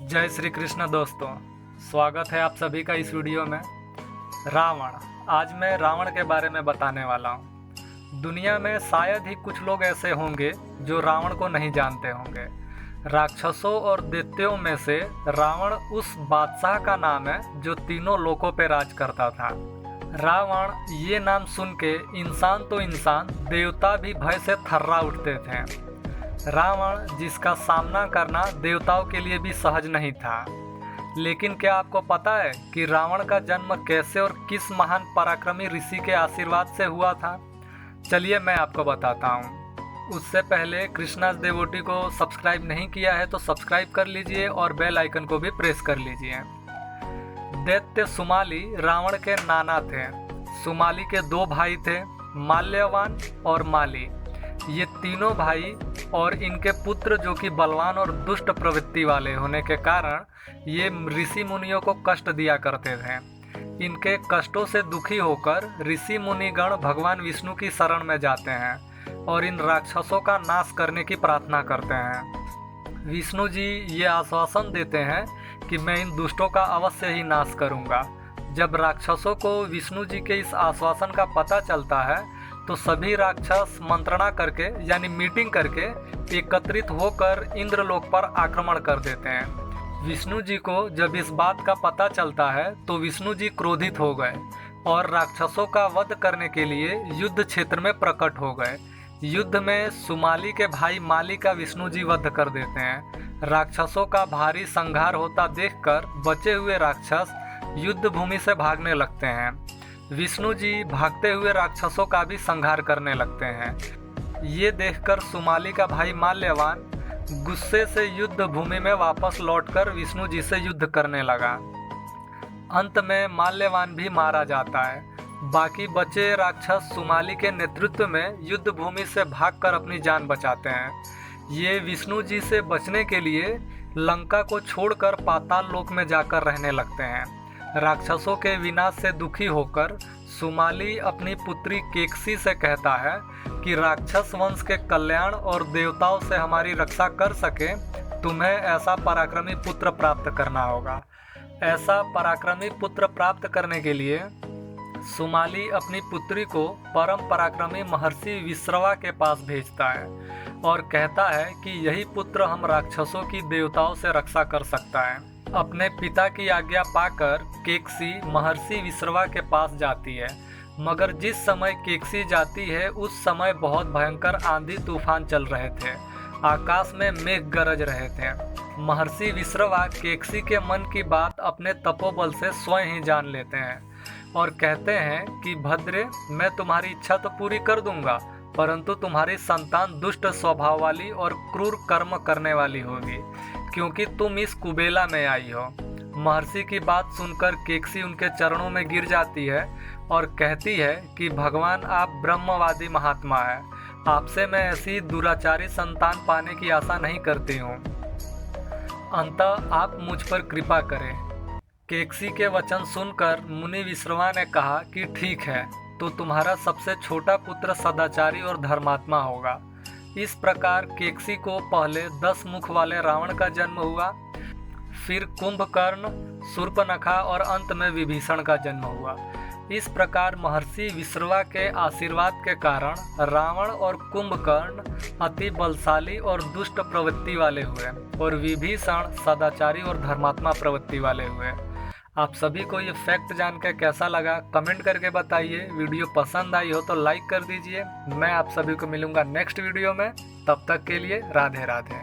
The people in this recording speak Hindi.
जय श्री कृष्ण दोस्तों, स्वागत है आप सभी का इस वीडियो में। रावण। आज मैं रावण के बारे में बताने वाला हूँ। दुनिया में शायद ही कुछ लोग ऐसे होंगे जो रावण को नहीं जानते होंगे। राक्षसों और दैत्यों में से रावण उस बादशाह का नाम है जो तीनों लोकों पर राज करता था। रावण ये नाम सुन के इंसान तो इंसान, देवता भी भय से थर्रा उठते थे। रावण जिसका सामना करना देवताओं के लिए भी सहज नहीं था। लेकिन क्या आपको पता है कि रावण का जन्म कैसे और किस महान पराक्रमी ऋषि के आशीर्वाद से हुआ था? चलिए मैं आपको बताता हूँ। उससे पहले कृष्णास देवोटी को सब्सक्राइब नहीं किया है तो सब्सक्राइब कर लीजिए और बेल आइकन को भी प्रेस कर लीजिए। दैत्य सुमाली रावण के नाना थे। सुमाली के दो भाई थे, माल्यवान और माली। ये तीनों भाई और इनके पुत्र जो कि बलवान और दुष्ट प्रवृत्ति वाले होने के कारण ये ऋषि मुनियों को कष्ट दिया करते थे। इनके कष्टों से दुखी होकर ऋषि मुनिगण भगवान विष्णु की शरण में जाते हैं और इन राक्षसों का नाश करने की प्रार्थना करते हैं। विष्णु जी ये आश्वासन देते हैं कि मैं इन दुष्टों का अवश्य ही नाश करूंगा। जब राक्षसों को विष्णु जी के इस आश्वासन का पता चलता है तो सभी राक्षस मंत्रणा करके यानी मीटिंग करके एकत्रित होकर इंद्रलोक पर आक्रमण कर देते हैं। विष्णु जी को जब इस बात का पता चलता है तो विष्णु जी क्रोधित हो गए और राक्षसों का वध करने के लिए युद्ध क्षेत्र में प्रकट हो गए। युद्ध में सुमाली के भाई माली का विष्णु जी वध कर देते हैं। राक्षसों का भारी संहार होता देखकर बचे हुए राक्षस युद्ध भूमि से भागने लगते हैं। विष्णु जी भागते हुए राक्षसों का भी संहार करने लगते हैं। ये देखकर सुमाली का भाई माल्यवान गुस्से से युद्ध भूमि में वापस लौटकर विष्णु जी से युद्ध करने लगा। अंत में माल्यवान भी मारा जाता है। बाकी बचे राक्षस सुमाली के नेतृत्व में युद्ध भूमि से भागकर अपनी जान बचाते हैं। ये विष्णु जी से बचने के लिए लंका को छोड़कर पाताल लोक में जाकर रहने लगते हैं। राक्षसों के विनाश से दुखी होकर सुमाली अपनी पुत्री केकसी से कहता है कि राक्षस वंश के कल्याण और देवताओं से हमारी रक्षा कर सके तुम्हें ऐसा पराक्रमी पुत्र प्राप्त करना होगा। ऐसा पराक्रमी पुत्र प्राप्त करने के लिए सुमाली अपनी पुत्री को परम पराक्रमी महर्षि विश्रवा के पास भेजता है और कहता है कि यही पुत्र हम राक्षसों की देवताओं से रक्षा कर सकता है। अपने पिता की आज्ञा पाकर केकसी महर्षि विश्रवा के पास जाती है, मगर जिस समय केकसी जाती है उस समय बहुत भयंकर आंधी तूफान चल रहे थे। आकाश में मेघ गरज रहे थे। महर्षि विश्रवा केकसी के मन की बात अपने तपोबल से स्वयं ही जान लेते हैं और कहते हैं कि भद्रे, मैं तुम्हारी इच्छा तो पूरी कर दूंगा, परंतु तुम्हारी संतान दुष्ट स्वभाव वाली और क्रूर कर्म करने वाली होगी, क्योंकि तुम इस कुबेला में आई हो। महर्षि की बात सुनकर केकसी उनके चरणों में गिर जाती है और कहती है कि भगवान आप ब्रह्मवादी महात्मा है, आपसे मैं ऐसी दुराचारी संतान पाने की आशा नहीं करती हूँ। अंततः आप मुझ पर कृपा करें। केकसी के वचन सुनकर मुनि विश्रवा ने कहा कि ठीक है, तो तुम्हारा सबसे छोटा पुत्र सदाचारी और धर्मात्मा होगा। इस प्रकार केकसी को पहले 10 मुख वाले रावण का जन्म हुआ, फिर कुंभकर्ण, शूर्पणखा और अंत में विभीषण का जन्म हुआ। इस प्रकार महर्षि विश्रवा के आशीर्वाद के कारण रावण और कुंभकर्ण अति बलशाली और दुष्ट प्रवृत्ति वाले हुए और विभीषण सदाचारी और धर्मात्मा प्रवृत्ति वाले हुए। आप सभी को ये फैक्ट जानकर कैसा लगा कमेंट करके बताइए। वीडियो पसंद आई हो तो लाइक कर दीजिए। मैं आप सभी को मिलूंगा नेक्स्ट वीडियो में। तब तक के लिए राधे राधे।